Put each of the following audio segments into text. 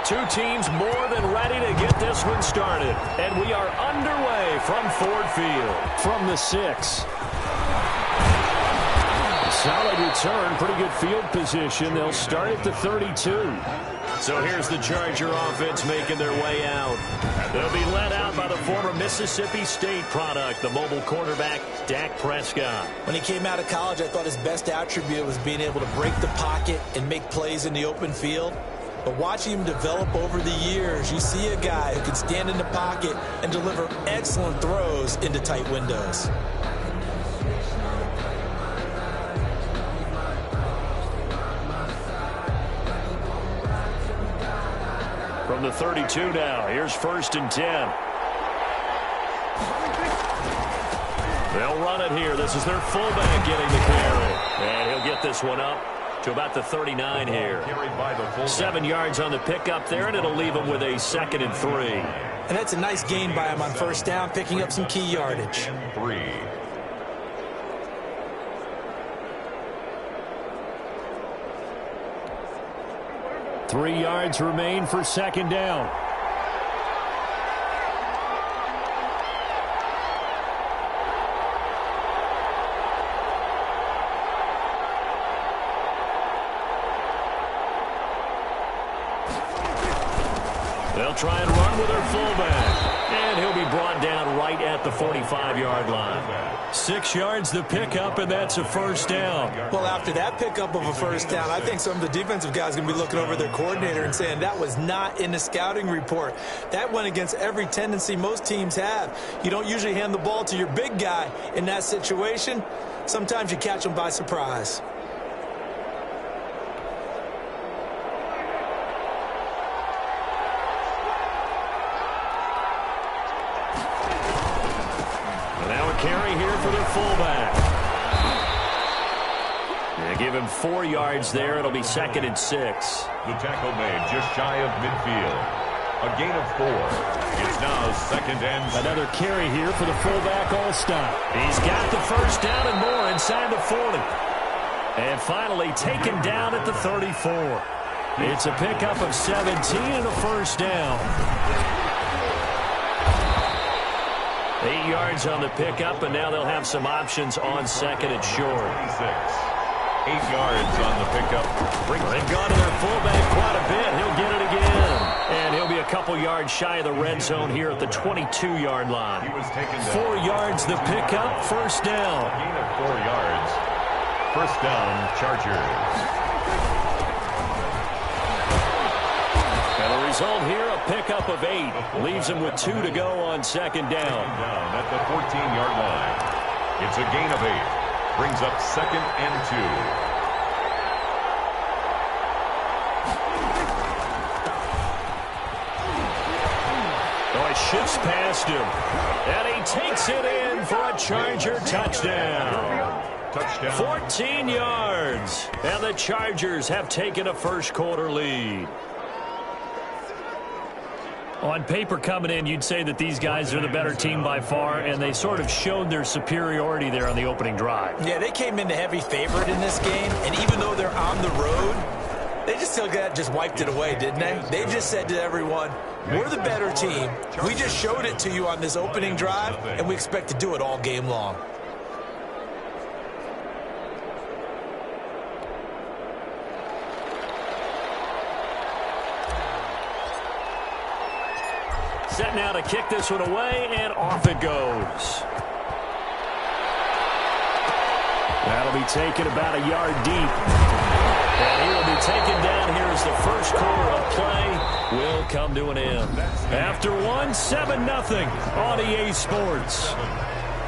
Two teams more than ready to get this one started. And we are underway from Ford Field. From the 6. Solid return, pretty good field position. They'll start at the 32. So here's the Charger offense making their way out. They'll be led out by the former Mississippi State product, the mobile quarterback, Dak Prescott. When he came out of college, I thought his best attribute was being able to break the pocket and make plays in the open field. But watching him develop over the years, you see a guy who can stand in the pocket and deliver excellent throws into tight windows. From the 32 now, here's 1st and 10. They'll run it here. This is their fullback getting the carry. And he'll get this one up to about the 39 here. 7 yards on the pickup there, and it'll leave him with a 2nd and 3. And that's a nice gain by him on 1st down, picking up some key yardage. 3. Three yards remain for 2nd down. They'll try and run with their fullback. And he'll be brought down right at the 45-yard line. 6 yards the pickup, and that's a 1st down. Well, after that pickup of a 1st down, I think some of the defensive guys are going to be looking over their coordinator and saying that was not in the scouting report. That went against every tendency most teams have. You don't usually hand the ball to your big guy in that situation. Sometimes you catch them by surprise. Carry here for their fullback. They give him 4 yards there. It'll be 2nd and 6. The tackle made just shy of midfield. A gain of 4. It's now 2nd and 6. Another carry here for the fullback all-stop. He's got the 1st down and more inside the 40. And finally taken down at the 34. It's a pickup of 17 and a 1st down. 8 yards on the pickup, and now they'll have some options on 2nd and short. 8 yards on the pickup. They've gone to their fullback quite a bit. He'll get it again. And he'll be a couple yards shy of the red zone here at the 22-yard line. 4 yards the pickup, 1st down. Gain of 4 yards. 1st down, Chargers. And the result here, a pickup of 8. Leaves him with 2 to go on 2nd down. Down at the 14-yard line. It's a gain of 8. Brings up 2nd and 2. Oh, it shifts past him. And he takes it in for a Charger touchdown. 14 yards. And the Chargers have taken a first-quarter lead. On paper coming in, you'd say that these guys are the better team by far, and they sort of showed their superiority there on the opening drive. Yeah, they came in the heavy favorite in this game, and even though they're on the road, they just wiped it away, didn't they? They just said to everyone, we're the better team. We just showed it to you on this opening drive, and we expect to do it all game long. Set now to kick this one away, and off it goes. That'll be taken about a yard deep. And he will be taken down here as the first quarter of play will come to an end. After one, 7-0 on EA Sports.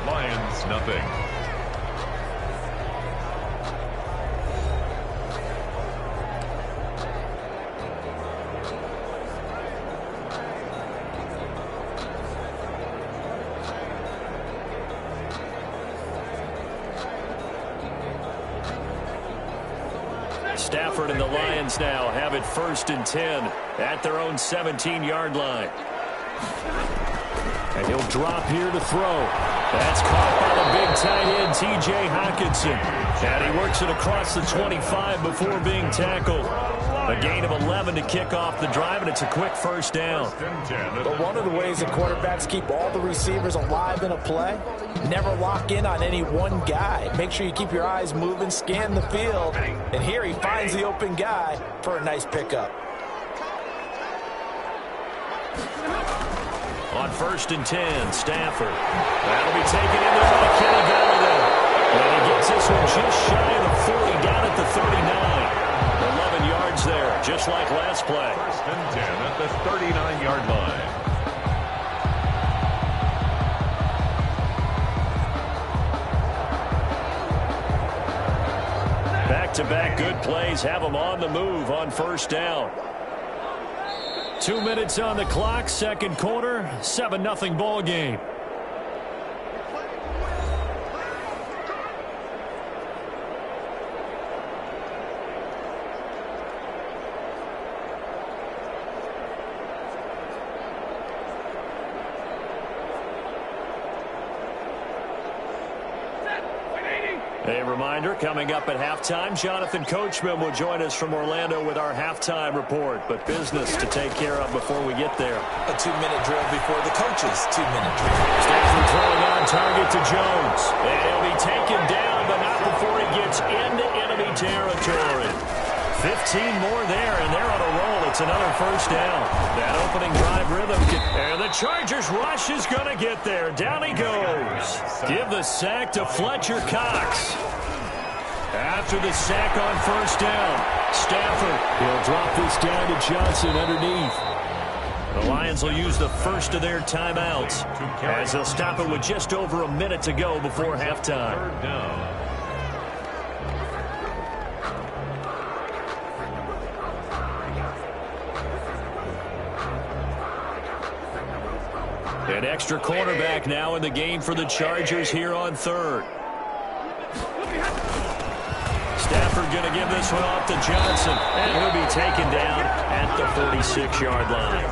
Lions, nothing. Stafford and the Lions now have it 1st and 10 at their own 17-yard line. And he'll drop here to throw. That's caught by the big tight end, T.J. Hockenson. And he works it across the 25 before being tackled. A gain of 11 to kick off the drive, and it's a quick first down. But one of the ways that quarterbacks keep all the receivers alive in a play, never lock in on any one guy. Make sure you keep your eyes moving, scan the field, and here he finds the open guy for a nice pickup. On 1st and 10, Stafford. That'll be taken in there by Kenny Galladay. And he gets this one just shy of the 40, down at the 39. 11 yards there, just like last play. 1st and 10 at the 39-yard line. Back-to-back good plays have them on the move on first down. 2 minutes on the clock, second quarter, 7-0 ball game. A reminder, coming up at halftime, Jonathan Coachman will join us from Orlando with our halftime report. But business to take care of before we get there. A 2-minute drill before the coach's 2-minute drill. Stafford throwing on target to Jones. And he'll be taken down, but not before he gets into enemy territory. 15 more there, and they're on a roll. It's another first down. That opening drive rhythm. And the Chargers rush is going to get there. Down he goes. Give the sack to Fletcher Cox. After the sack on first down, Stafford. He'll drop this down to Johnson underneath. The Lions will use the first of their timeouts as they'll stop it with just over a minute to go before halftime. 3rd down. An extra cornerback now in the game for the Chargers here on 3rd. Stafford going to give this one off to Johnson. And he'll be taken down at the 46-yard line.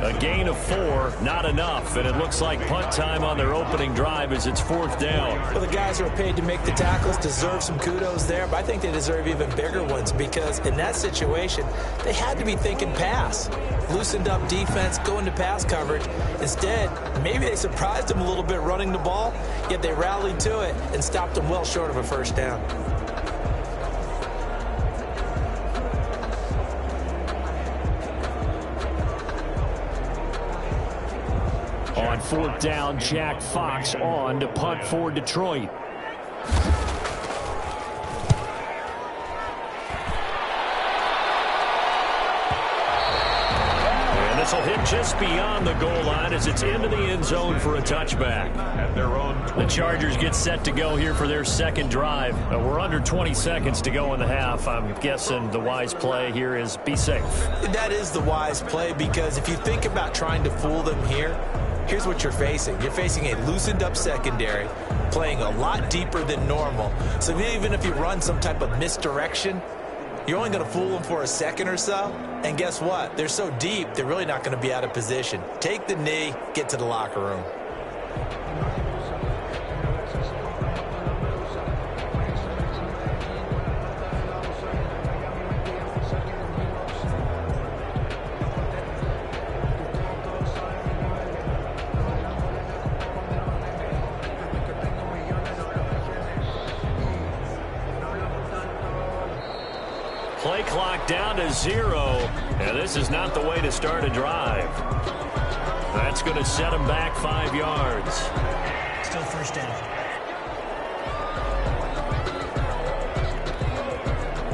A gain of 4, not enough. And it looks like punt time on their opening drive as it's 4th down. Well, the guys who are paid to make the tackles deserve some kudos there, but I think they deserve even bigger ones because in that situation, they had to be thinking pass. Loosened up defense, going to pass coverage. Instead, maybe they surprised them a little bit running the ball, yet they rallied to it and stopped them well short of a first down. On 4th down, Jack Fox on to punt for Detroit. And this will hit just beyond the goal line as it's into the end zone for a touchback. At their own 20. The Chargers get set to go here for their second drive. We're under 20 seconds to go in the half. I'm guessing the wise play here is be safe. That is the wise play because if you think about trying to fool them here, here's what you're facing. You're facing a loosened up secondary, playing a lot deeper than normal. So even if you run some type of misdirection, you're only going to fool them for a second or so. And guess what? They're so deep, they're really not going to be out of position. Take the knee, get to the locker room. Play clock down to 0, and this is not the way to start a drive. That's going to set him back 5 yards. Still first down.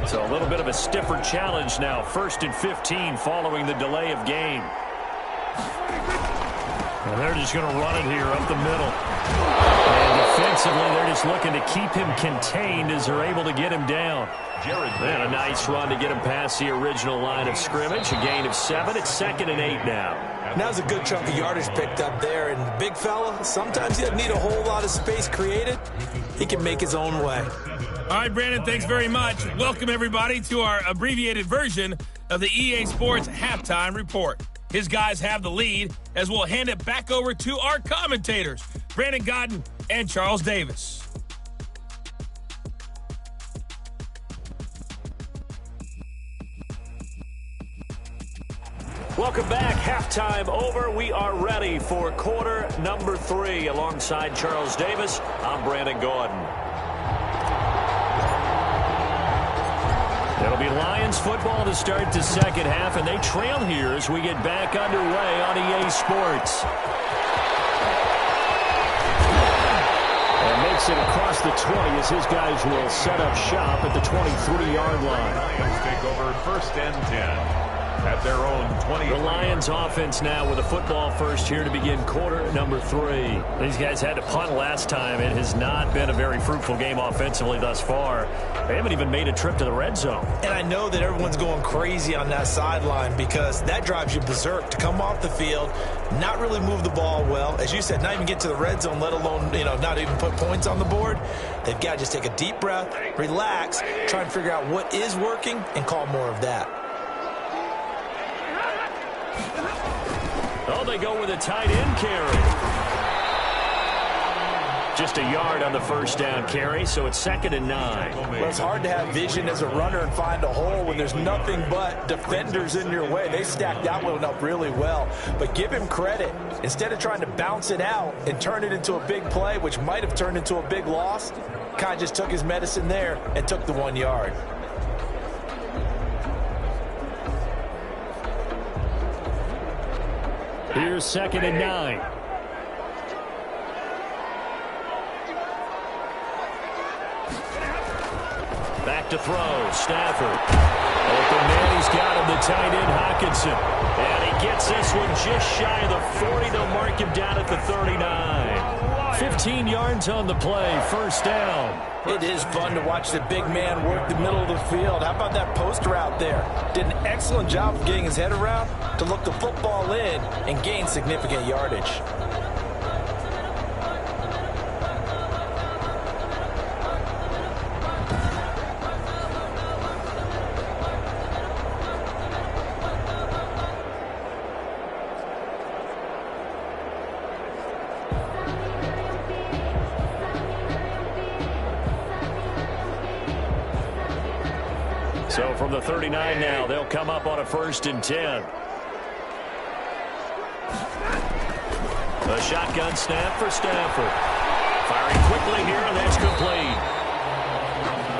So a little bit of a stiffer challenge now. 1st and 15 following the delay of game. And they're just going to run it here up the middle. And defensively, they're just looking to keep him contained as they're able to get him down. And a nice run to get him past the original line of scrimmage. A gain of 7. It's 2nd and 8 now. Now's a good chunk of yardage picked up there. And big fella, sometimes he doesn't need a whole lot of space created. He can make his own way. All right, Brandon, thanks very much. Welcome, everybody, to our abbreviated version of the EA Sports Halftime Report. His guys have the lead as we'll hand it back over to our commentators. Brandon Gaudin and Charles Davis. Welcome back. Halftime over. We are ready for quarter number 3. Alongside Charles Davis, I'm Brandon Gaudin. It'll be Lions football to start the second half, and they trail here as we get back underway on EA Sports. And makes it across the 20 as his guys will set up shop at the 23-yard line. Lions take over 1st and 10. At their own 20. The Lions offense now with a football first here to begin quarter number 3. These guys had to punt last time. It has not been a very fruitful game offensively thus far. They haven't even made a trip to the red zone. And I know that everyone's going crazy on that sideline because that drives you berserk to come off the field, not really move the ball well. As you said, not even get to the red zone, let alone, not even put points on the board. They've got to just take a deep breath, relax, try and figure out what is working, and call more of that. Oh, they go with a tight end carry. Just a yard on the first down carry, so it's 2nd and 9. Well, it's hard to have vision as a runner and find a hole when there's nothing but defenders in your way. They stacked that one up really well. But give him credit. Instead of trying to bounce it out and turn it into a big play, which might have turned into a big loss, kind of just took his medicine there and took the 1 yard. Here's 2nd and 9. Back to throw. Stafford. Open man, he's got him, the tight end, Hockenson. And he gets this one just shy of the 40. They'll mark him down at the 39. 15 yards on the play. 1st down. It is fun to watch the big man work the middle of the field. How about that post route there? Did an excellent job of getting his head around to look the football in and gain significant yardage. So from the 39 now, they'll come up on a 1st and 10. A shotgun snap for Stafford. Firing quickly here, and that's complete.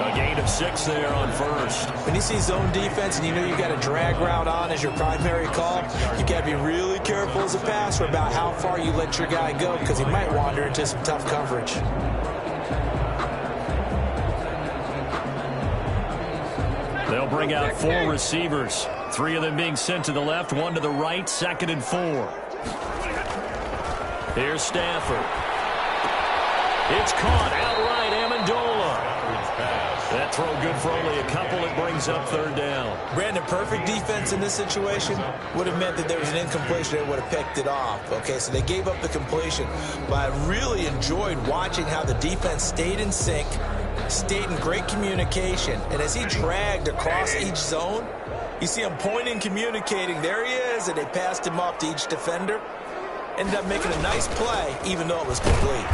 A gain of 6 there on 1st. When you see zone defense and you know you've got a drag route on as your primary call, you got to be really careful as a passer about how far you let your guy go because he might wander into some tough coverage. They'll bring out 4 receivers. 3 of them being sent to the left, 1 to the right, 2nd and 4. Here's Stafford. It's caught outright, Amendola. That throw good for only a couple. It brings up 3rd down. Brandon, perfect defense in this situation would have meant that there was an incompletion that would have picked it off. Okay, so they gave up the completion. But I really enjoyed watching how the defense stayed in sync, stayed in great communication. And as he dragged across each zone, you see him pointing, communicating. There he is, and they passed him off to each defender. Ended up making a nice play, even though it was complete.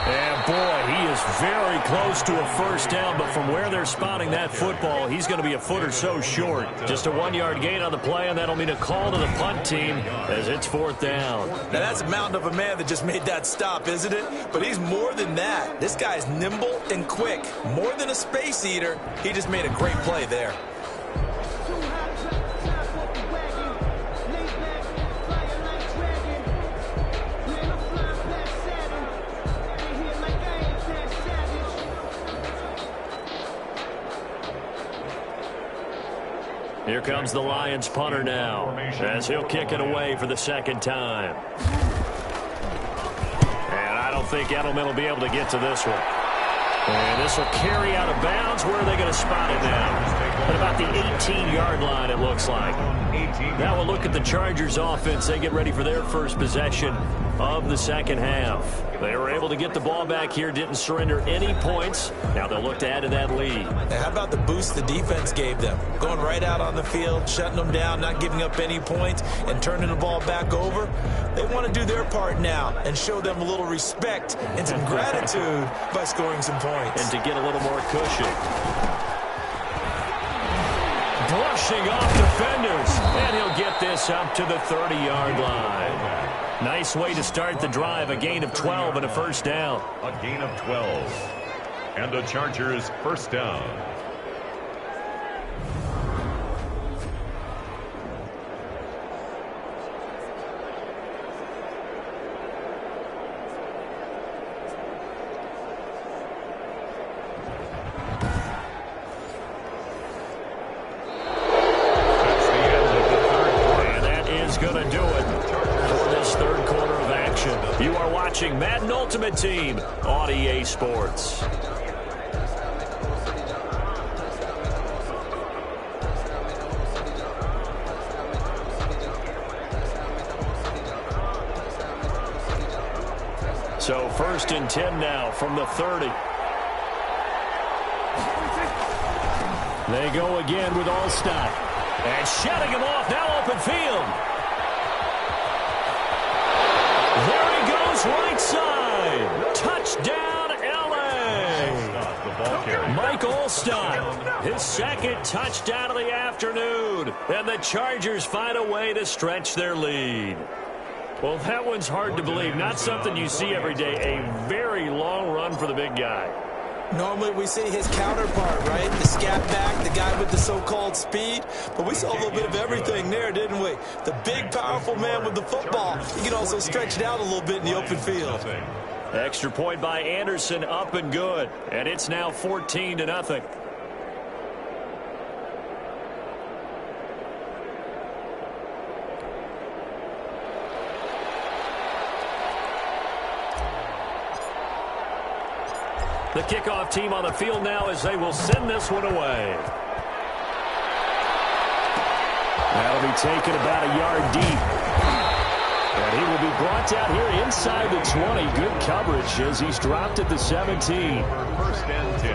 And boy, he is very close to a 1st down, but from where they're spotting that football, he's going to be a foot or so short. Just a 1-yard gain on the play, and that'll mean a call to the punt team as it's 4th down. Now, that's a mountain of a man that just made that stop, isn't it? But he's more than that. This guy's nimble and quick. More than a space eater, he just made a great play there. Here comes the Lions punter now, as he'll kick it away for the 2nd time. And I don't think Edelman will be able to get to this one. And this will carry out of bounds. Where are they going to spot it now? At about the 18-yard line, it looks like. Now we'll look at the Chargers offense. They get ready for their first possession of the second half. They were able to get the ball back here, didn't surrender any points. Now they'll look to add to that lead. Now, how about the boost the defense gave them? Going right out on the field, shutting them down, not giving up any points, and turning the ball back over. They want to do their part now and show them a little respect and some gratitude by scoring some points. And to get a little more cushion. Brushing off defenders, and he'll get this up to the 30-yard line. Nice way to start the drive, a gain of 12 and a first down. A gain of 12. And the Chargers first down. Madden Ultimate Team on EA Sports. So 1st and 10 now from the 30. They go again with Allstott. And shutting him off, now open field. There he goes, right side. Touchdown, L.A. Mike Allstott, his second touchdown of the afternoon. And the Chargers find a way to stretch their lead. Well, that one's hard to believe. Not something you see every day. A very long run for the big guy. Normally we see his counterpart, right? The scat back, the guy with the so-called speed. But we saw a little bit of everything there, didn't we? The big, powerful man with the football. He can also stretch it out a little bit in the open field. Extra point by Anderson, up and good. And it's now 14-0. The kickoff team on the field now as they will send this one away. That'll be taken about a yard deep. And he will be brought down here inside the 20. Good coverage as he's dropped at the 17. 1st and 10.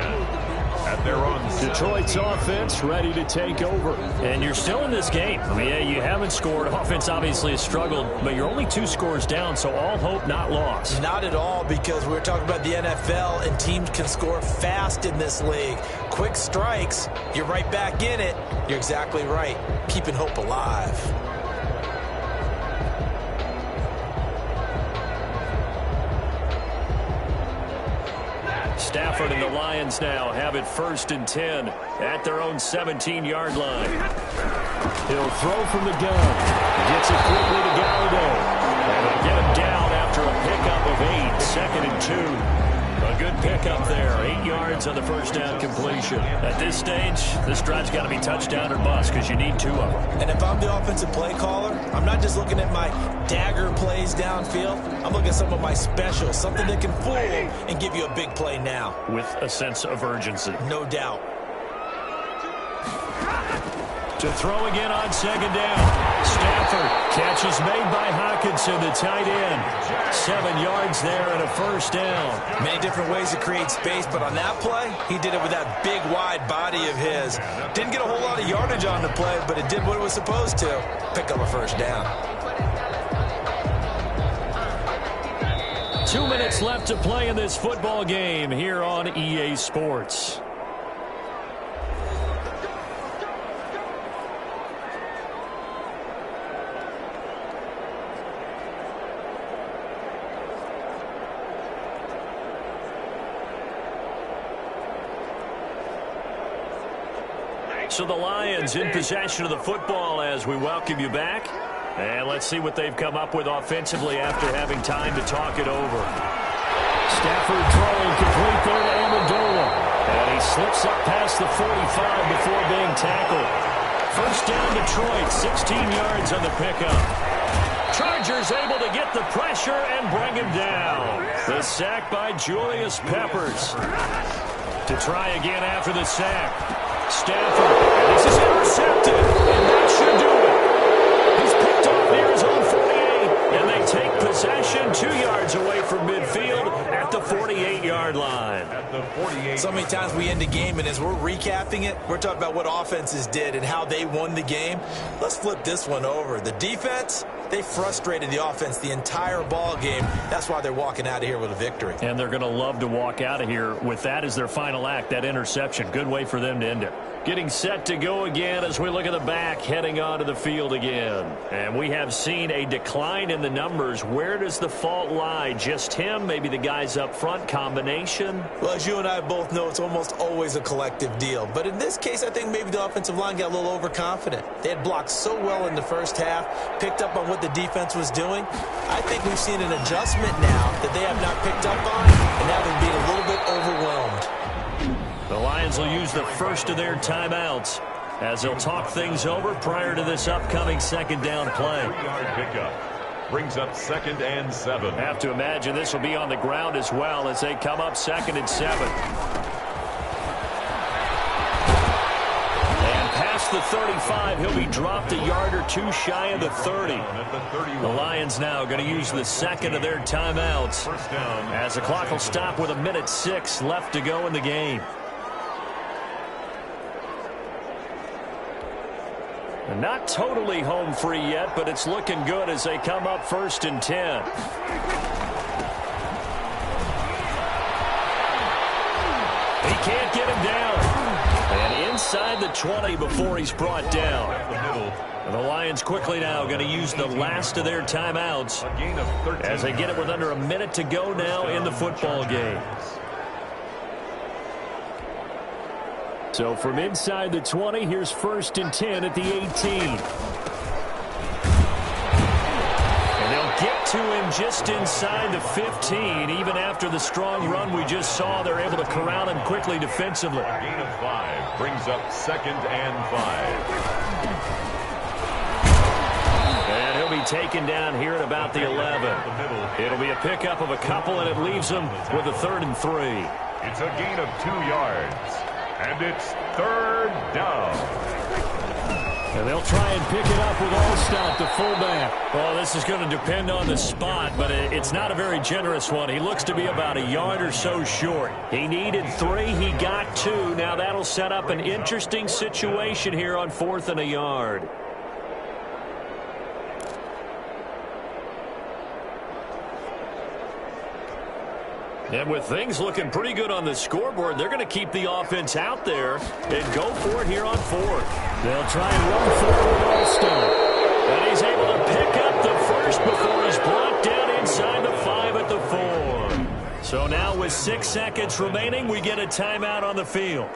At their own Detroit's offense ready to take over. And you're still in this game. I mean, yeah, you haven't scored. Offense obviously has struggled, but you're only 2 scores down, so all hope not lost. Not at all, because we're talking about the NFL, and teams can score fast in this league. Quick strikes, you're right back in it. You're exactly right. Keeping hope alive. Stafford and the Lions now have it 1st and 10 at their own 17-yard line. He'll throw from the gun. Gets it quickly to Galladay. And they'll get him down after a pickup of 8. 2nd and 2. A good pickup there. 8 yards on the first down completion. At this stage, this drive's got to be touchdown or bust because you need 2 of them. And if I'm the offensive play caller, I'm not just looking at my dagger plays downfield. I'm looking at some of my specials, something that can fool and give you a big play now. With a sense of urgency. No doubt. To throw again on 2nd down. Stafford, catch is made by Hockenson, the tight end. 7 yards there and a first down. Many different ways to create space, but on that play, he did it with that big, wide body of his. Didn't get a whole lot of yardage on the play, but it did what it was supposed to. Pick up a first down. 2 minutes left to play in this football game here on EA Sports. So the Lions in possession of the football as we welcome you back. And let's see what they've come up with offensively after having time to talk it over. Stafford throwing complete there to Amendola. And he slips up past the 45 before being tackled. First down Detroit, 16 yards on the pickup. Chargers able to get the pressure and bring him down. The sack by Julius Peppers. To try again after the sack. Stafford, and this is intercepted, and that should do it. He's picked off near his own 48, and they take possession, 2 yards away from midfield at the 48-yard line. At the 48. So many times we end a game, and as we're recapping it, we're talking about what offenses did and how they won the game. Let's flip this one over. The defense, they frustrated the offense the entire ball game. That's why they're walking out of here with a victory. And they're going to love to walk out of here with that as their final act, that interception. Good way for them to end it. Getting set to go again as we look at the back heading onto the field again. And we have seen a decline in the numbers. Where does the fault lie? Just him? Maybe the guys up front? Combination? Well, as you and I both know, it's almost always a collective deal. But in this case, I think maybe the offensive line got a little overconfident. They had blocked so well in the first half, picked up on what the defense was doing. I think we've seen an adjustment now that they have not picked up on, and now they're being a little bit overwhelmed. The Lions will use the first of their timeouts as they'll talk things over prior to this upcoming second down play. 3-yard pickup brings up 2nd and 7. I have to imagine this will be on the ground as well as they come up 2nd and 7. And past the 35, he'll be dropped a yard or two shy of the 30. The Lions now going to use the second of their timeouts First down. as the clock will stop with 1:06 left to go in the game. Not totally home free yet, but it's looking good as they come up 1st and 10. He can't get him down. And inside the 20 before he's brought down. And the Lions quickly now going to use the last of their timeouts A gain of 13. as they get it with under a minute to go now in the football game. So from inside the 20, here's 1st and 10 at the 18. And they'll get to him just inside the 15. Even after the strong run we just saw, they're able to corral him quickly defensively. A gain of 5 brings up 2nd and 5. And he'll be taken down here at about the 11. It'll be a pickup of a couple, and it leaves them with a 3rd and 3. It's a gain of 2 yards. And it's 3rd down. And they'll try and pick it up with Allstott, the fullback. Well, this is going to depend on the spot, but it's not a very generous one. He looks to be about a yard or so short. He needed 3. He got 2. Now that'll set up an interesting situation here on 4th and a yard. And with things looking pretty good on the scoreboard, they're going to keep the offense out there and go for it here on 4th. They'll try and run forward with Allstott. And he's able to pick up the first before he's blocked down inside the 5 at the 4. So now with 6 seconds remaining, we get a timeout on the field.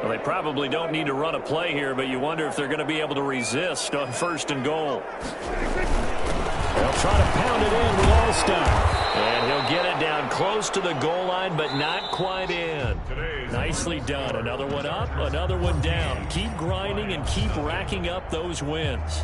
Well, they probably don't need to run a play here, but you wonder if they're going to be able to resist on 1st and goal. They'll try to pound it in with Allstott. And he'll get it down close to the goal line, but not quite in. Nicely done. Another one up, another one down. Keep grinding and keep racking up those wins.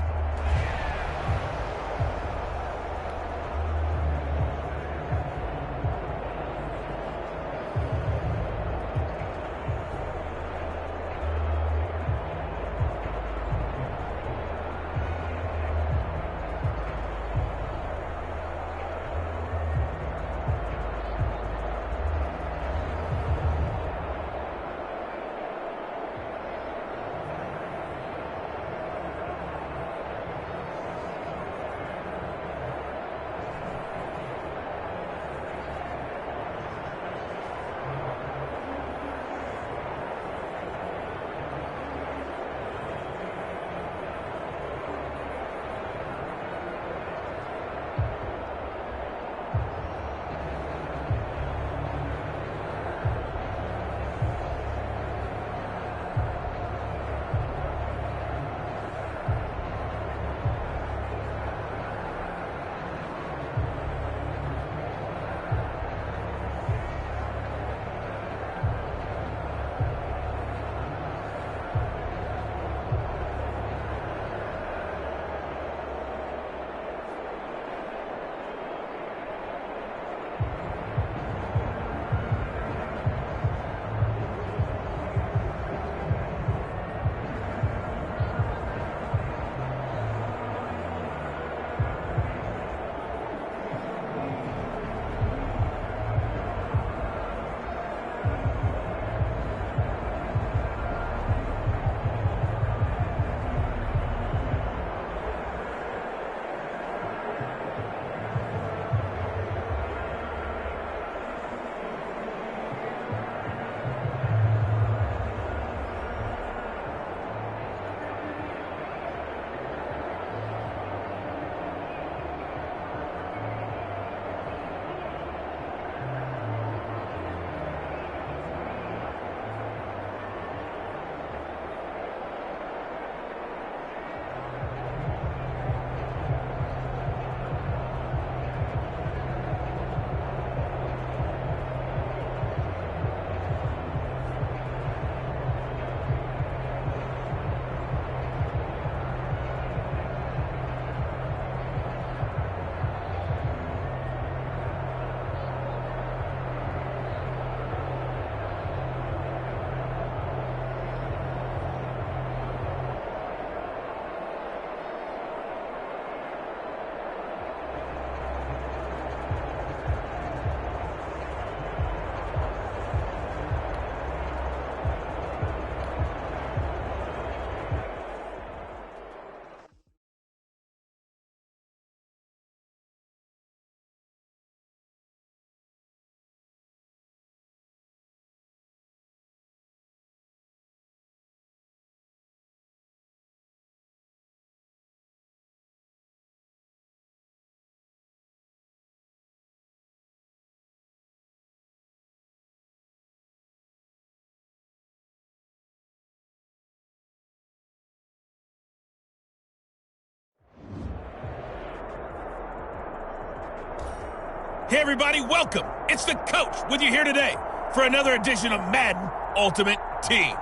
Hey everybody, welcome. It's the coach with you here today for another edition of Madden Ultimate Team.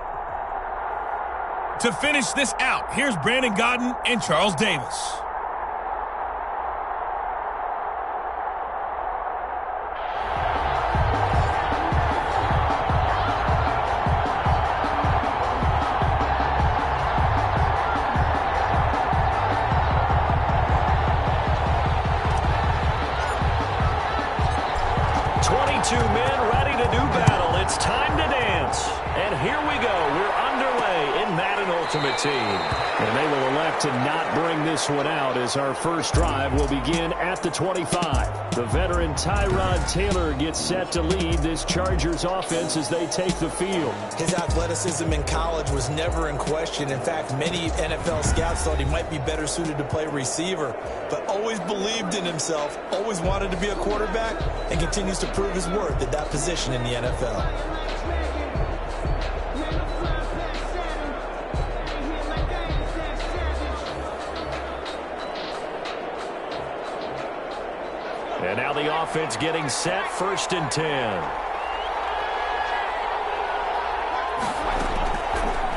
To finish this out, here's Brandon Godden and Charles Davis. Two men ready to do battle. It's time to dance. And here we go. We're underway in Madden Ultimate Team. And they will elect to not bring this one out as our first drive will begin at the 25. The veteran Tyrod Taylor gets set to lead this Chargers offense as they take the field. His athleticism in college was never in question. In fact, many NFL scouts thought he might be better suited to play receiver, but always believed in himself, always wanted to be a quarterback, and continues to prove his worth at that position in the NFL. And now the offense getting set, 1st and 10.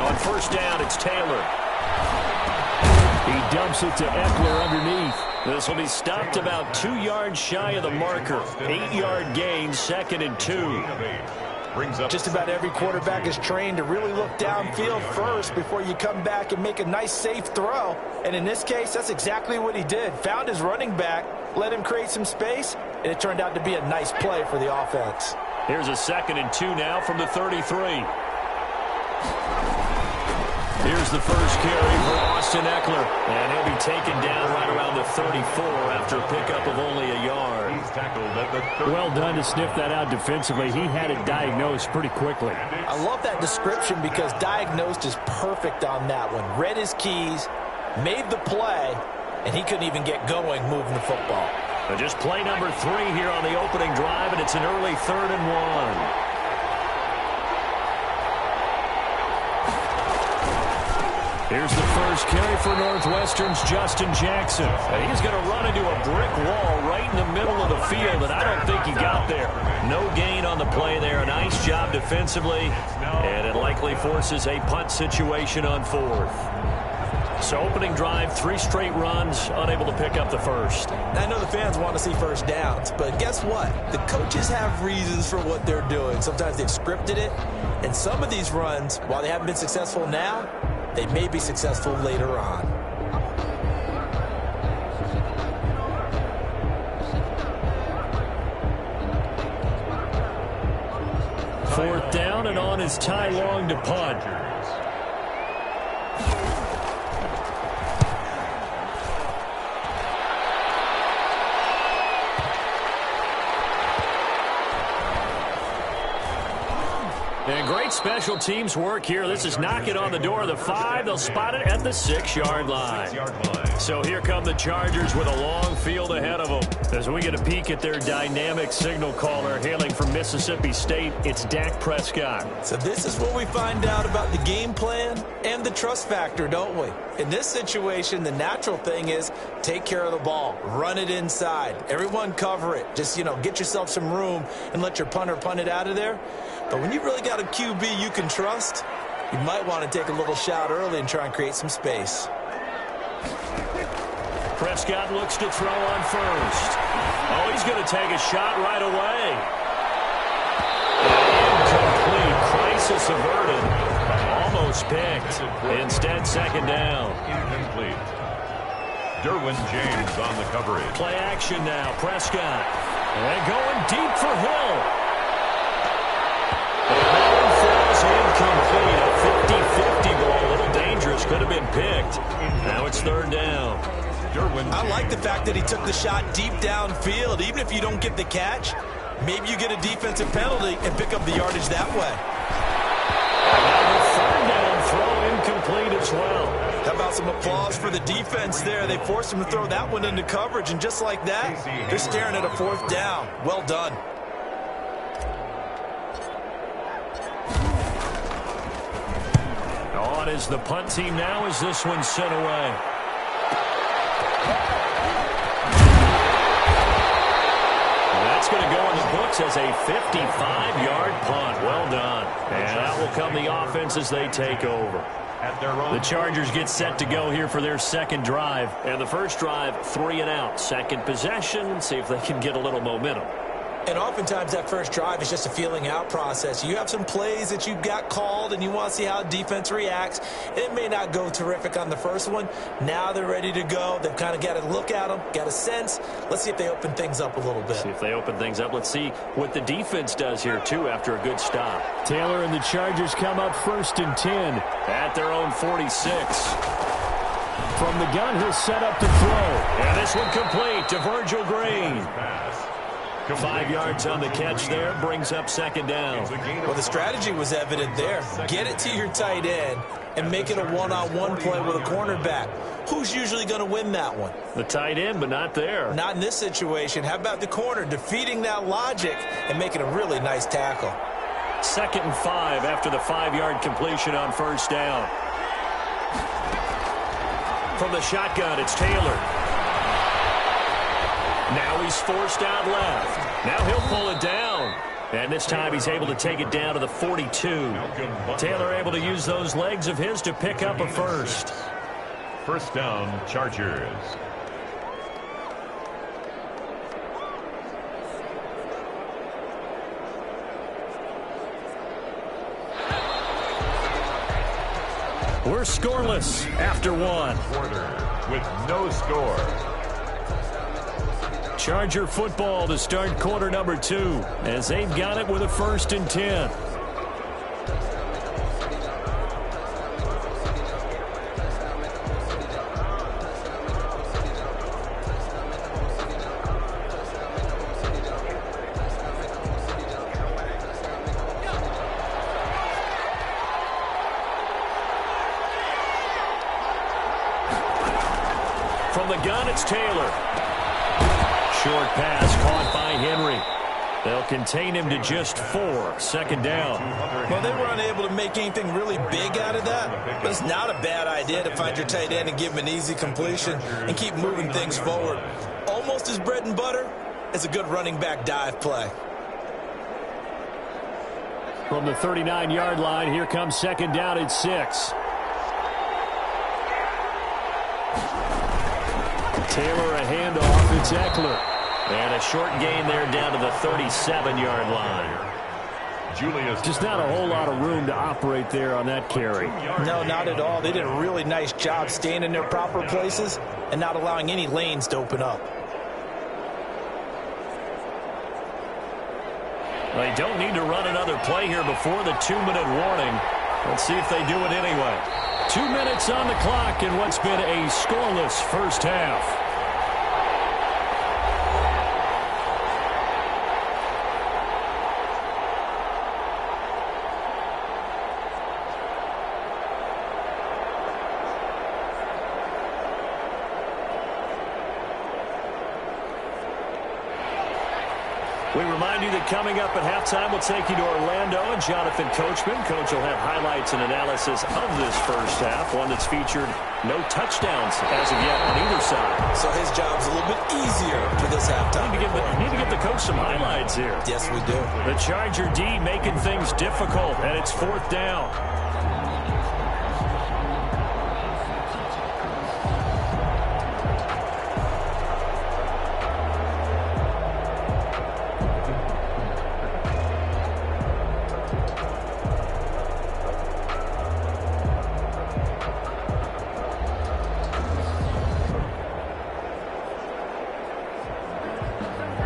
On 1st down, it's Taylor. He dumps it to Eckler underneath. This will be stopped about 2 yards shy of the marker. 8-yard gain, 2nd and 2. Just about every quarterback is trained to really look downfield first before you come back and make a nice, safe throw. And in this case, that's exactly what he did. Found his running back, let him create some space, and it turned out to be a nice play for the offense. Here's a 2nd and 2 now from the 33. Here's the first carry for Austin Eckler. And he'll be taken down right around the 34 after a pickup of only a yard. He's tackled at the Well done to sniff that out defensively. He had it diagnosed pretty quickly. I love that description because diagnosed is perfect on that one. Read his keys, made the play, and he couldn't even get going moving the football. Just play number 3 here on the opening drive, and it's an early 3rd and 1. Here's the first carry for Northwestern's Justin Jackson. And he's going to run into a brick wall right in the middle of the field, and I don't think he got there. No gain on the play there. Nice job defensively, and it likely forces a punt situation on 4th. So opening drive, 3 straight runs, unable to pick up the first. I know the fans want to see first downs, but guess what? The coaches have reasons for what they're doing. Sometimes they've scripted it, and some of these runs, while they haven't been successful now, they may be successful later on. Fourth down, and on is Ty Long to punt. And great special teams work here. This is knocking on the door of the 5. They'll spot it at the 6-yard line. So here come the Chargers with a long field ahead of them. As we get a peek at their dynamic signal caller hailing from Mississippi State, it's Dak Prescott. So this is what we find out about the game plan and the trust factor, don't we? In this situation, the natural thing is take care of the ball. Run it inside. Everyone cover it. Just, get yourself some room and let your punter punt it out of there. But when you really got a QB you can trust, you might want to take a little shot early and try and create some space. Prescott looks to throw on first. Oh, he's going to take a shot right away. Incomplete. Crisis averted. Almost picked. Instead, 2nd down. incomplete. Derwin James on the coverage. Play action now. Prescott. And going deep for Hill. Falls incomplete. A 50-50 ball. A little dangerous. Could have been picked. Now it's 3rd down. I like the fact that he took the shot deep downfield. Even if you don't get the catch, maybe you get a defensive penalty and pick up the yardage that way. And 3rd down throw incomplete as well. How about some applause for the defense there? They forced him to throw that one into coverage, and just like that, they're staring at a 4th down. Well done. On is the punt team now as this one's sent away. that's going to go in the books as a 55-yard punt. Well done. And out will come the offense as they take over. The Chargers get set to go here for their second drive. And the first drive, 3 and out. Second possession, see if they can get a little momentum. And oftentimes that first drive is just a feeling out process. You have some plays that you've got called and you want to see how defense reacts. And it may not go terrific on the first one. Now they're ready to go. They've kind of got to look at them, got a sense. Let's see if they open things up a little bit. See if they open things up. Let's see what the defense does here, too, after a good stop. Taylor and the Chargers come up 1st and 10. At their own 46. From the gun, he'll set up to throw. And this one complete to Virgil Green. 5 yards on the catch there, brings up second down. Well, the strategy was evident there. Get it to your tight end and make it a one-on-one play with a cornerback. Who's usually going to win that one? The tight end, but not there. Not in this situation. How about the corner defeating that logic and making a really nice tackle? 2nd and 5 after the 5-yard completion on first down. From the shotgun, it's Taylor. Now he's forced out left. Now he'll pull it down. And this time he's able to take it down to the 42. Taylor able to use those legs of his to pick up a first. First down, Chargers. We're scoreless after one. Quarter with no score. Charger football to start quarter number 2 as they've got it with a 1st and 10. From the gun, it's Taylor. Short pass caught by Henry. They'll contain him to just 4. 2nd down. Well, they were unable to make anything really big out of that, but it's not a bad idea to find your tight end and give him an easy completion and keep moving things forward. Almost as bread and butter as a good running back dive play. From the 39-yard line, here comes 2nd down at 6. Taylor a handoff. It's Eckler. And a short gain there down to the 37-yard line. Julius. Just not a whole lot of room to operate there on that carry. No, not at all. They did a really nice job staying in their proper places and not allowing any lanes to open up. They don't need to run another play here before the 2-minute warning. Let's see if they do it anyway. 2 minutes on the clock in what's been a scoreless first half. We remind you that coming up at halftime, we'll take you to Orlando and Jonathan Coachman. Coach will have highlights and analysis of this first half, one that's featured no touchdowns as of yet on either side. So his job's a little bit easier for this halftime. Need to give the coach some highlights here. Yes, we do. The Charger D making things difficult, and it's 4th down.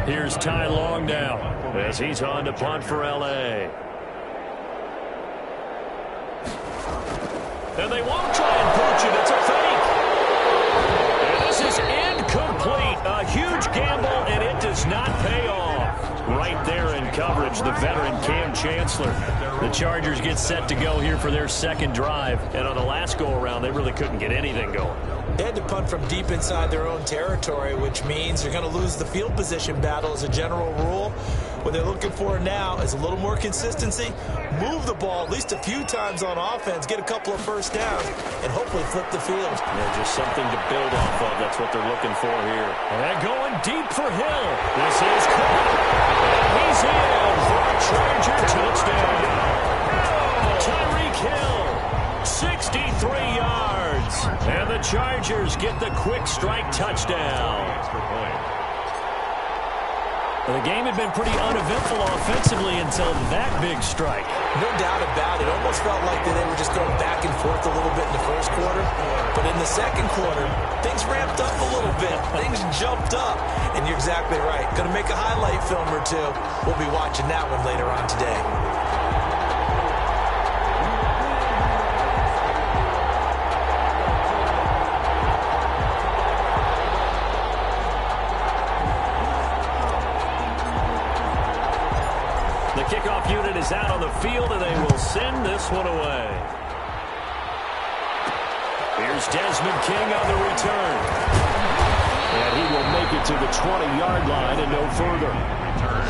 Here's Ty Long now as he's on to punt for L.A. And they won't try and pooch it. It's a fake. And this is incomplete. A huge gamble, and it does not pay off. Right there in coverage, the veteran Cam Chancellor. The Chargers get set to go here for their second drive. And on the last go-around, they really couldn't get anything going. They had to punt from deep inside their own territory, which means they're going to lose the field position battle as a general rule. What they're looking for now is a little more consistency, move the ball at least a few times on offense, get a couple of first downs, and hopefully flip the field. Yeah, just something to build off of. That's what they're looking for here. And going deep for Hill. This is caught. get the quick strike touchdown. Extra point. The game had been pretty uneventful offensively until that big strike. No doubt about it. Almost felt like they were just going back and forth a little bit in the first quarter. But in the second quarter, things ramped up a little bit. Things jumped up. And you're exactly right. Going to make a highlight film or two. We'll be watching that one later on today. The kickoff unit is out on the field, and they will send this one away. Here's Desmond King on the return. And he will make it to the 20-yard line and no further. Return.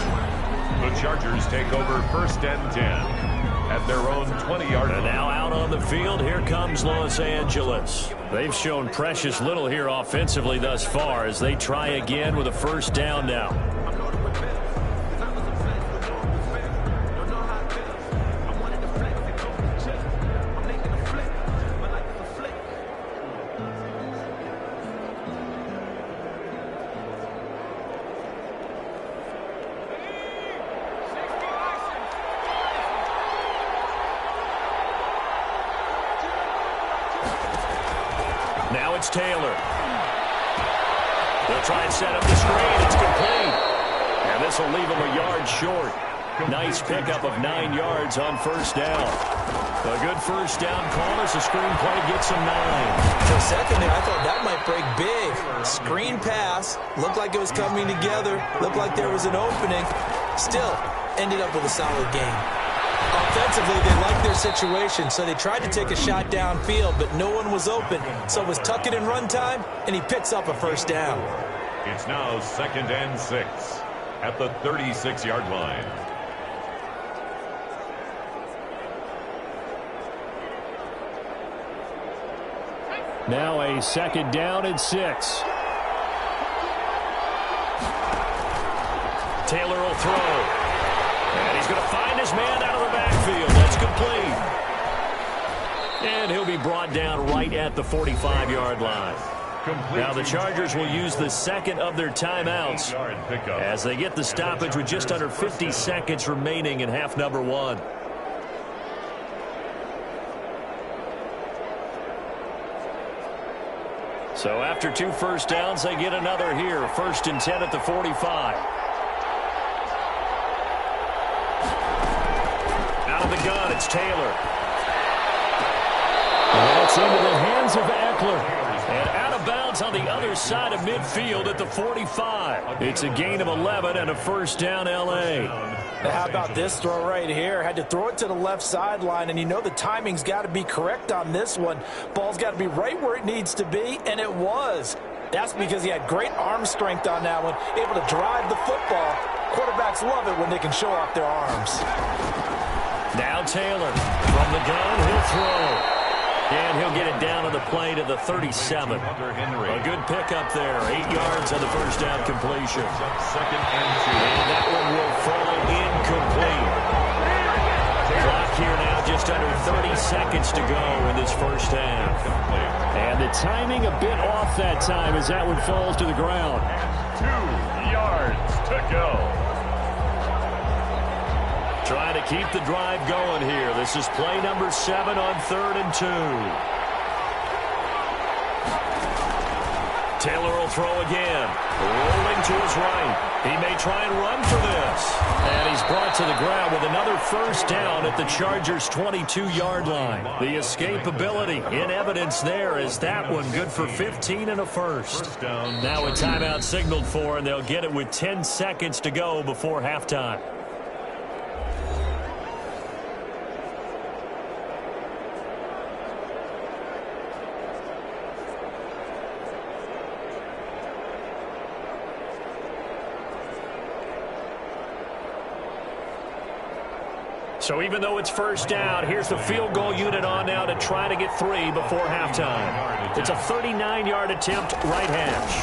The Chargers take over 1st and 10 at their own 20-yard line. And now out on the field, here comes Los Angeles. They've shown precious little here offensively thus far as they try again with a first down now. Now it's Taylor. They'll try and set up the screen. It's complete. And this will leave him a yard short. Nice pickup of 9 yards on first down. A good first down call as the screen play gets him 9. For a second there, I thought that might break big. Screen pass. Looked like it was coming together. Looked like there was an opening. Still, ended up with a solid game. Offensively, they liked their situation, so they tried to take a shot downfield, but no one was open. So it was tuck it and run time, and he picks up a first down. It's now 2nd and 6 at the 36-yard line. Now a 2nd down and 6. Taylor will throw. And he's going to find his man out of the backfield. That's complete. And he'll be brought down right at the 45-yard line. Now the Chargers will use the second of their timeouts as they get the stoppage with just under 50 seconds remaining in half number 1. So after 2 first downs, they get another here. 1st and 10 at the 45. Out of the gun, it's Taylor. And that's into the hands of Eckler. And out of bounds on the other side of midfield at the 45. It's a gain of 11 and a first down, L.A. Now, how about this throw right here? Had to throw it to the left sideline, and you know the timing's got to be correct on this one. Ball's got to be right where it needs to be, and it was. That's because he had great arm strength on that one, able to drive the football. Quarterbacks love it when they can show off their arms. Now Taylor from the gun, he'll throw. And he'll get it down on the play to the 37. A good pickup there. 8 yards on the first down completion. 2nd and 2. And that one will fall incomplete. Clock here now, just under 30 seconds to go in this first half. And the timing a bit off that time as that one falls to the ground. 2 yards to go. Trying to keep the drive going here. This is play number 7 on 3rd and 2. Taylor will throw again. Rolling to his right. He may try and run for this. And he's brought to the ground with another first down at the Chargers' 22-yard line. The escapability in evidence there is that one good for 15 and a first. Now a timeout signaled for, and they'll get it with 10 seconds to go before halftime. So even though it's first down, here's the field goal unit on now to try to get 3 before halftime. It's a 39-yard attempt, right hash.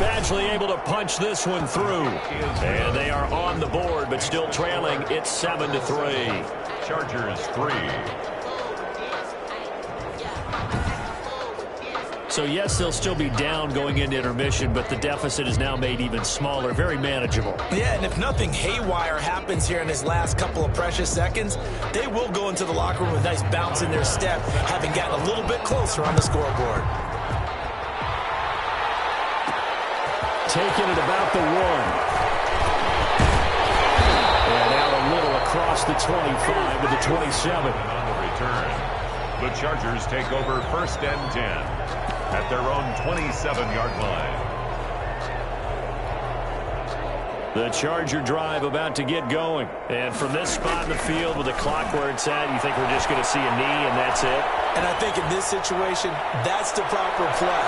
Badgley able to punch this one through. And they are on the board, but still trailing. It's 7-3. Chargers 3. So, yes, they'll still be down going into intermission, but the deficit is now made even smaller, very manageable. Yeah, and if nothing haywire happens here in his last couple of precious seconds, they will go into the locker room with a nice bounce in their step, having gotten a little bit closer on the scoreboard. Taking it about the 1. And out a little across the 25 to the 27. On the return, the Chargers take over 1st and 10 at their own 27-yard line. The Charger drive about to get going. And from this spot in the field with the clock where it's at, you think we're just going to see a knee and that's it? And I think in this situation, that's the proper play.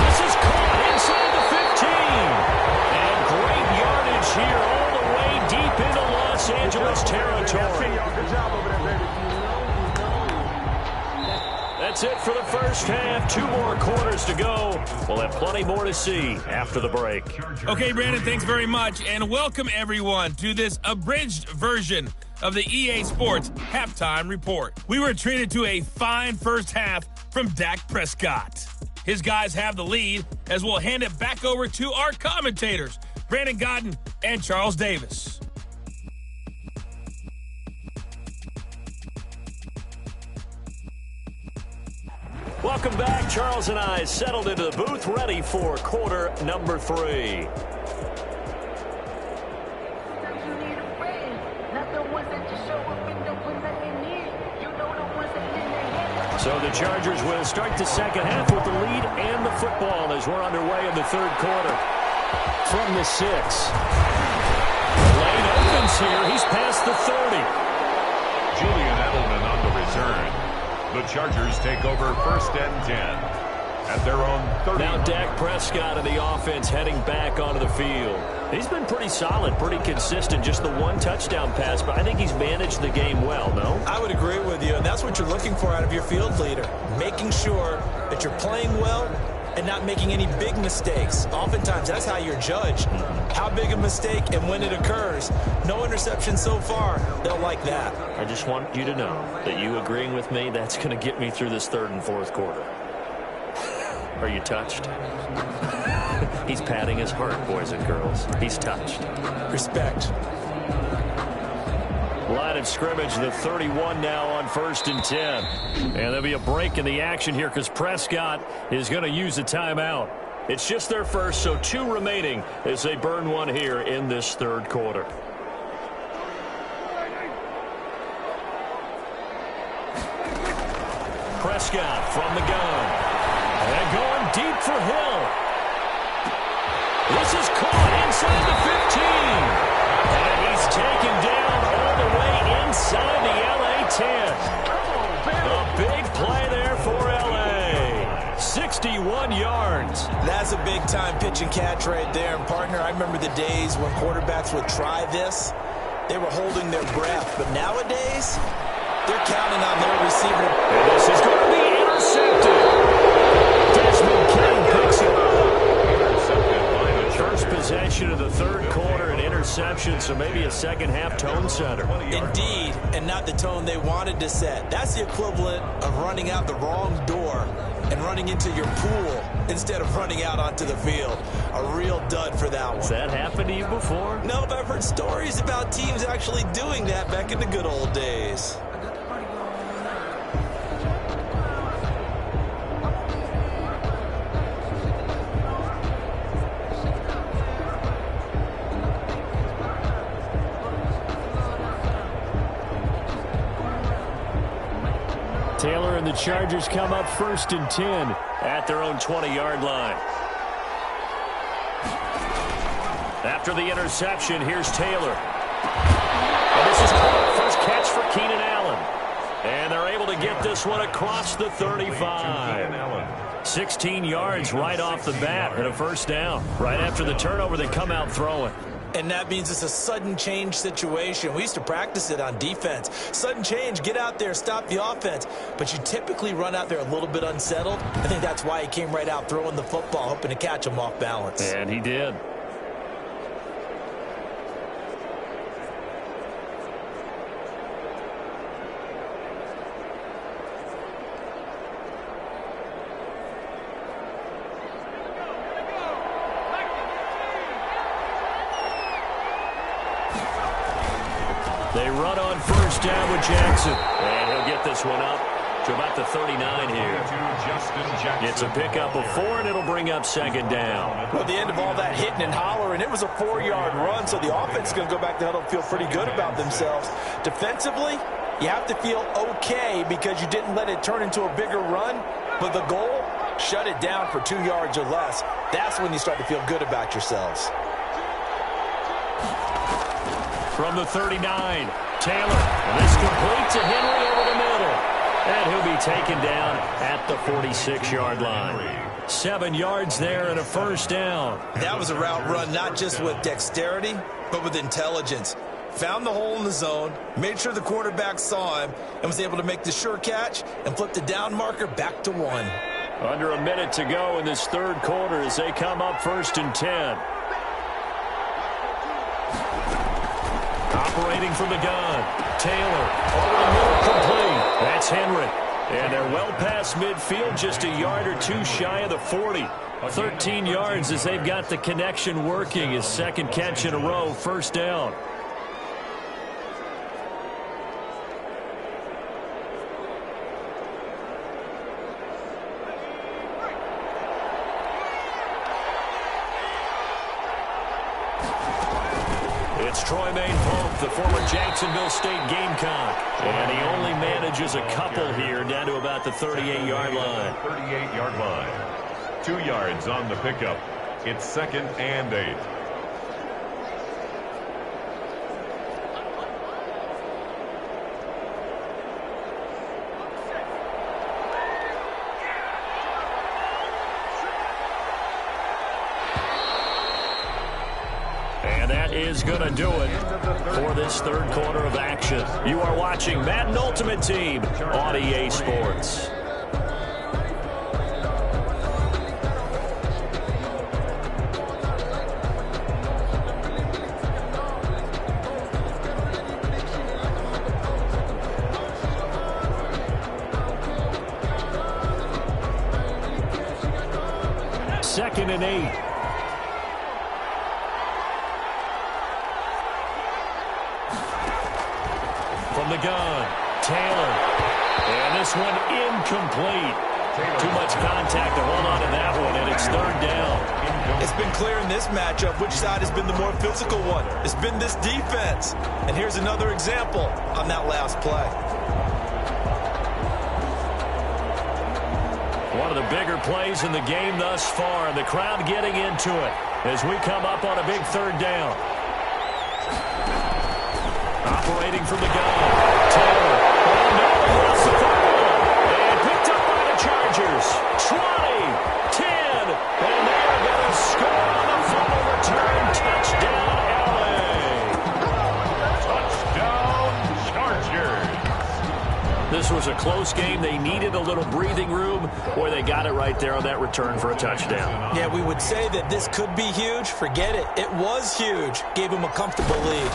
This is caught inside the 15. And great yardage here all the way deep into Los Angeles territory. That's it for the first half. 2 more quarters to go. We'll have plenty more to see after the break. Okay, Brandon, thanks very much. And welcome, everyone, to this abridged version of the EA Sports Halftime Report. We were treated to a fine first half from Dak Prescott. His guys have the lead as we'll hand it back over to our commentators, Brandon Godden and Charles Davis. Welcome back. Charles and I settled into the booth, ready for quarter number 3. So the Chargers will start the second half with the lead and the football as we're underway in the third quarter. From the 6. Lane opens here. He's past the 30. Julian Edelman on the return. The Chargers take over 1st and 10 at their own 30. Now Dak Prescott and the offense heading back onto the field. He's been pretty solid, pretty consistent, just the 1 touchdown pass, but I think he's managed the game well, no? I would agree with you, and that's what you're looking for out of your field leader, making sure that you're playing well and not making any big mistakes. Oftentimes, that's how you're judged. How big a mistake and when it occurs. No interception so far. They'll like that. I just want you to know that you agreeing with me, that's going to get me through this third and fourth quarter. Are you touched? He's patting his heart, boys and girls. He's touched. Respect. Line of scrimmage, the 31 now on 1st and 10. And there'll be a break in the action here because Prescott is going to use a timeout. It's just their first, so 2 remaining as they burn 1 here in this third quarter. Prescott from the gun. And going deep for Hill. This is caught inside the 15. And he's taken down all the way inside the LA 10. A big play there for LA. 61 yards. That's a big-time pitch and catch right there. And, partner, I remember the days when quarterbacks would try this. They were holding their breath. But nowadays, they're counting on their receiver. And this is going to be intercepted. Desmond King picks it up. First possession of the third quarter, an interception, so maybe a second-half tone setter. Indeed, and not the tone they wanted to set. That's the equivalent of running out the wrong door and running into your pool instead of running out onto the field. A real dud for that one. Has that happened to you before? No, but I've heard stories about teams actually doing that back in the good old days. Taylor and the Chargers come up 1st and 10 at their own 20-yard line. After the interception, here's Taylor. And this is first catch for Keenan Allen. And they're able to get this one across the 35. 16 yards right off the bat and a first down. Right after the turnover, they come out throwing. And that means it's a sudden change situation. We used to practice it on defense. Sudden change, get out there, stop the offense. But you typically run out there a little bit unsettled. I think that's why he came right out throwing the football, hoping to catch him off balance. And he did. They run on first down with Jackson. And he'll get this one up to about the 39 here. It's a pickup of 4, and it'll bring up second down. Well, at the end of all that hitting and hollering, it was a 4-yard run, so the offense is going to go back to huddle and feel pretty good about themselves. Defensively, you have to feel okay because you didn't let it turn into a bigger run, but the goal, shut it down for 2 yards or less. That's when you start to feel good about yourselves. From the 39, Taylor. And this complete to Henry over the middle. And he'll be taken down at the 46-yard line. 7 yards there and a first down. That was a route run not just with dexterity, but with intelligence. Found the hole in the zone, made sure the quarterback saw him, and was able to make the sure catch and flip the down marker back to 1. Under a minute to go in this third quarter as they come up 1st and 10. Operating from the gun, Taylor over the middle, complete. That's Henry. And they're well past midfield, just a yard or 2 shy of the 40. 13 yards as they've got the connection working. His second catch in a row, first down. It's Troy Maine-Polk, the former Jacksonville State Gamecock. And he only manages a couple here down to about the 38-yard line. 38-yard line. 2 yards on the pickup. It's 2nd and 8. And that is going to do it for this third quarter of action. You are watching Madden Ultimate Team on EA Sports. Second and 8. From the gun, Taylor. And this one incomplete. Too much contact to hold on to that one, and it's third down. It's been clear in this matchup which side has been the more physical one. It's been this defense. And here's another example on that last play. One of the bigger plays in the game thus far, and the crowd getting into it as we come up on a big third down. Operating from the gun, Taylor. Oh, no, he lost the football. And picked up by the Chargers. 20, 10, and they're going to score on the fumble return. Touchdown, LA. Touchdown, Chargers. This was a close game. They needed a little breathing room, or they got it right there on that return for a touchdown. Yeah, we would say that this could be huge. Forget it. It was huge. Gave him a comfortable lead.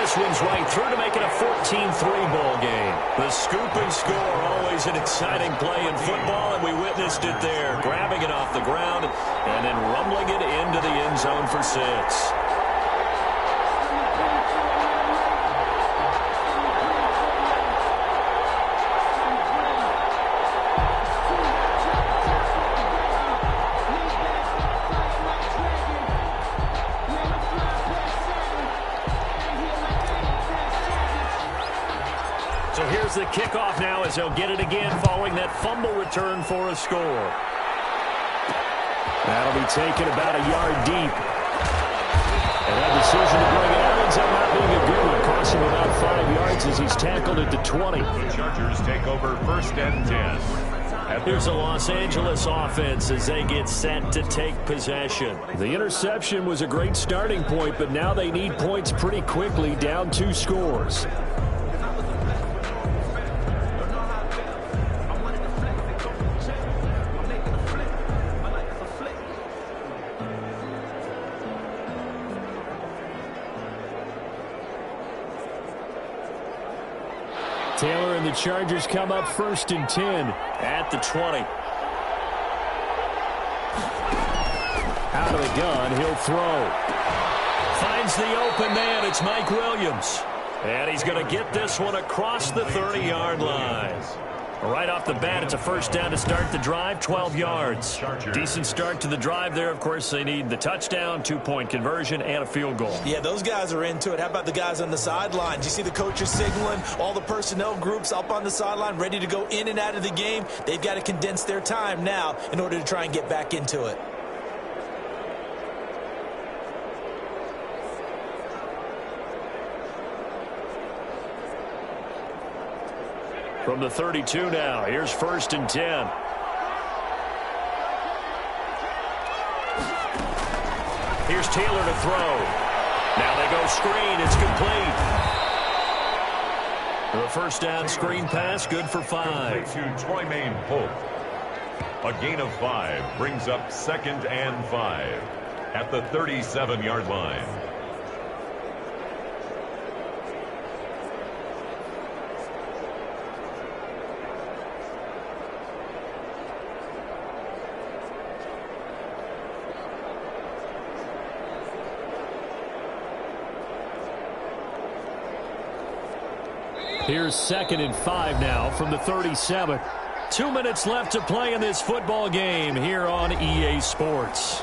This one's right through to make it a 14-3 ball game. The scoop and score, always an exciting play in football, and we witnessed it there, grabbing it off the ground and then rumbling it into the end zone for 6. So here's the kickoff now as they'll get it again following that fumble return for a score. That'll be taken about a yard deep. And that decision to bring it out ends up not being a good one. Cost him about 5 yards as he's tackled at the 20. The Chargers take over 1st and 10. Here's the Los Angeles offense as they get set to take possession. The interception was a great starting point, but now they need points pretty quickly, down 2 scores. Taylor and the Chargers come up 1st and 10 at the 20. Out of the gun, he'll throw. finds the open man. It's Mike Williams. And he's going to get this one across the 30-yard line. Right off the bat, it's a first down to start the drive, 12 yards. Decent start to the drive there. Of course, they need the touchdown, 2-point conversion, and a field goal. Yeah, those guys are into it. How about the guys on the sideline? Do you see the coaches signaling? All the personnel groups up on the sideline ready to go in and out of the game. They've got to condense their time now in order to try and get back into it. From the 32 now, here's 1st and 10. Here's Taylor to throw. Now they go screen. It's complete. The first down screen pass, good for 5. To Troy Pope. A gain of 5 brings up 2nd and 5 at the 37-yard line. Here's 2nd and 5 now from the 37. 2 minutes left to play in this football game here on EA Sports.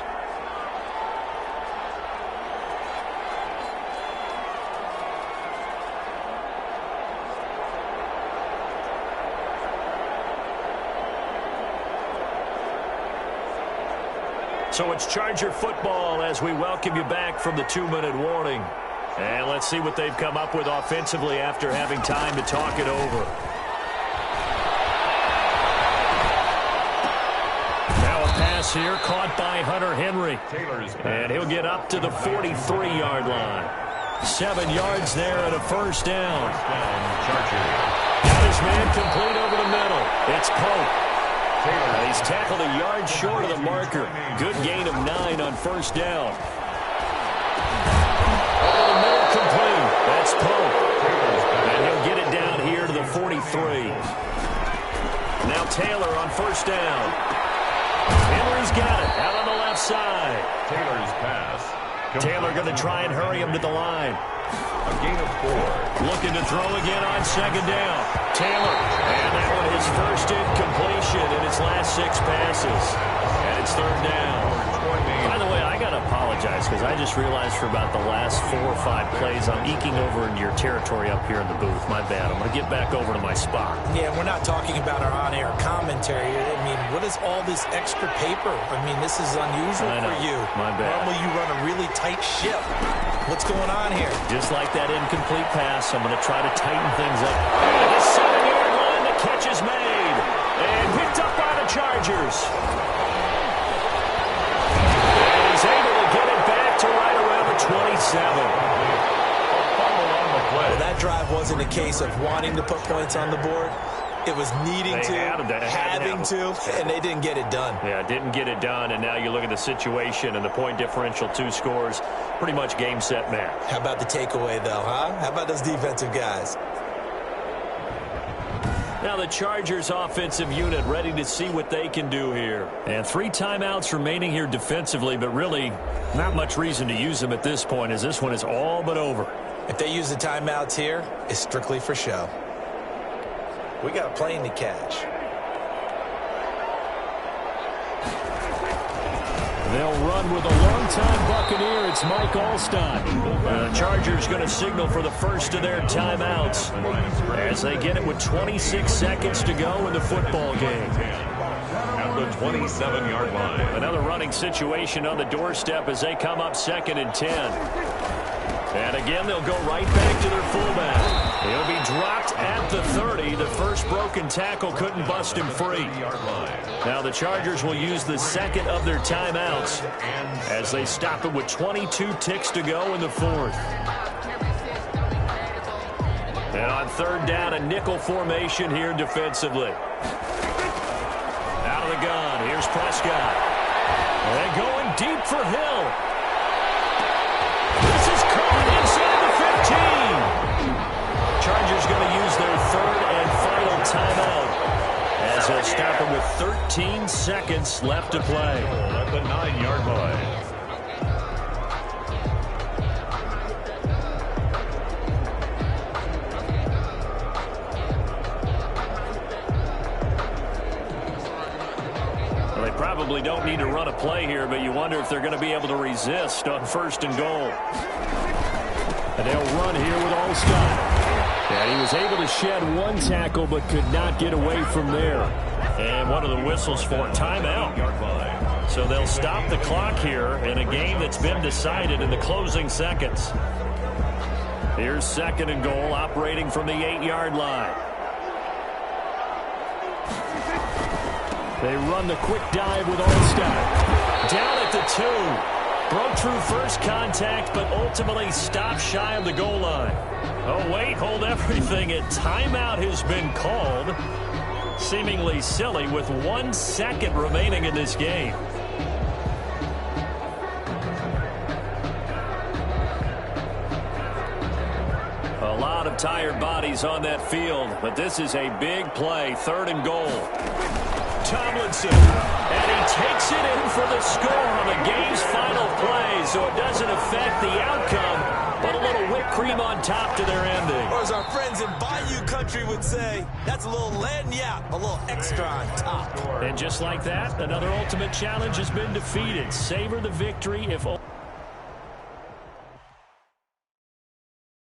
So it's Charger football as we welcome you back from the 2-minute warning. And let's see what they've come up with offensively after having time to talk it over. Now a pass here caught by Hunter Henry. And he'll get up to the 43-yard line. 7 yards there and a first down. Got his man complete over the middle. It's Pope. He's tackled a yard short of the marker. Good gain of 9 on first down. Complete. That's Pope. And he'll get it down here to the 43. Now Taylor on first down. Henry's got it out on the left side. Taylor's pass. Taylor going to try and hurry him to the line. A gain of 4. Looking to throw again on second down. Taylor. And that one his first incompletion in his last 6 passes. And it's third down. By the way, I got to apologize because I just realized for about the last 4 or 5 plays I'm eking over into your territory up here in the booth. My bad. I'm going to get back over to my spot. Yeah, we're not talking about our on-air commentary. I mean, what is all this extra paper? I mean, this is unusual for you. My bad. Normally you run a really tight ship. What's going on here? Just like that incomplete pass, I'm going to try to tighten things up. And the 7-yard line, the catch is made. And picked up by the Chargers. He's able to get it back to right around the 27. Well, that drive wasn't a case of wanting to put points on the board. It was needing having to, and they didn't get it done. Yeah, didn't get it done, and now you look at the situation and the point differential, 2 scores, pretty much game, set, match. How about the takeaway, though, huh? How about those defensive guys? Now the Chargers offensive unit ready to see what they can do here. And 3 timeouts remaining here defensively, but really not much reason to use them at this point as this one is all but over. If they use the timeouts here, it's strictly for show. We got a plane to catch. They'll run with a longtime Buccaneer. It's Mike Alstott. The Chargers going to signal for the first of their timeouts as they get it with 26 seconds to go in the football game. At the 27-yard line. Another running situation on the doorstep as they come up 2nd and 10. And again, they'll go right back to their fullback. He'll be dropped at the 30. The first broken tackle couldn't bust him free. Now the Chargers will use the second of their timeouts as they stop it with 22 ticks to go in the 4th. And on 3rd down, a nickel formation here defensively. Out of the gun, here's Prescott. And going deep for Hill. This is caught inside the 15. Chargers going to use their 3rd and final timeout as they'll stop it with 13 seconds left to play. At the 9-yard line. don't need to run a play here, but you wonder if they're going to be able to resist on 1st and goal. And they'll run here with Allstott. And he was able to shed one tackle but could not get away from there. And one of the whistles for timeout. So they'll stop the clock here in a game that's been decided in the closing seconds. Here's 2nd and goal, operating from the 8-yard line. They run the quick dive with Allstott. Down at the 2. Broke through first contact, but ultimately stopped shy of the goal line. Oh, wait, hold everything. A timeout has been called. Seemingly silly with 1 second remaining in this game. A lot of tired bodies on that field, but this is a big play. 3rd and goal. Tomlinson, and he takes it in for the score on the game's final play, so it doesn't affect the outcome, but a little whipped cream on top to their ending. Or as our friends in Bayou Country would say, that's a little lagniappe, a little extra on top. And just like that, another ultimate challenge has been defeated. Savor the victory if